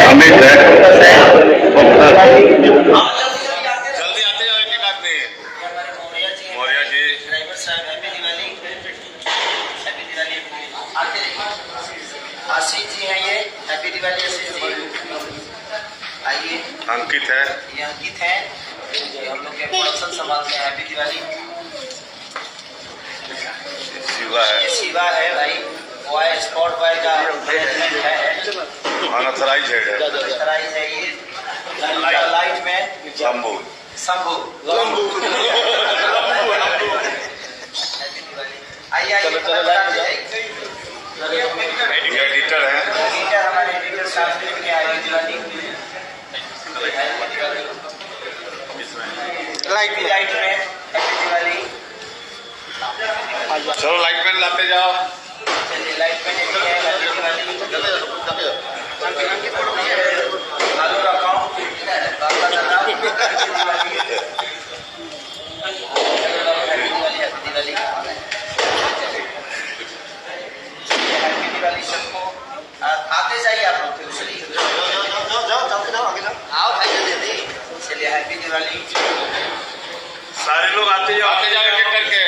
अमित है। जल्दी आते जाओ एक एक आदमी। मौर्य जी, ड्राइवर साहब हैप्पी दिवाली। हैप्पी दिवाली। आशीष जी हैं ये, हैप्पी दिवाली आशीष जी। आइए। अंकित है, ये अंकित हैं, ये हम लोग के प्रोडक्शन संभालते हैं। हैप्पी दिवाली। शिवा है, ये शिवा है भाई, बॉय स्पॉट बॉय का मैनेजमेंट है। अनथराइज हेड है, अनथराइज है ये। Light man Shambhu. Shambhu. Happy Diwali. आइए आइए। एडिटर है, एडिटर हमारे एडिटर साहब ने भी हैप्पी दिवाली। लाइट में हैप्पी दिवाली। चलो लाइट मैन लाते जाओ। चलिए लाइट में हैप्पी दिवाली। आलू रखाओ। बाबा का नाम happy Diwali. Happy Diwali. Happy Diwali सबको। आते जाइए आप लोग फिर चलिए। आओ भाई जल्दी। चलिए हैप्पी दिवाली। सारे लोग आते जाओ एक एक करके।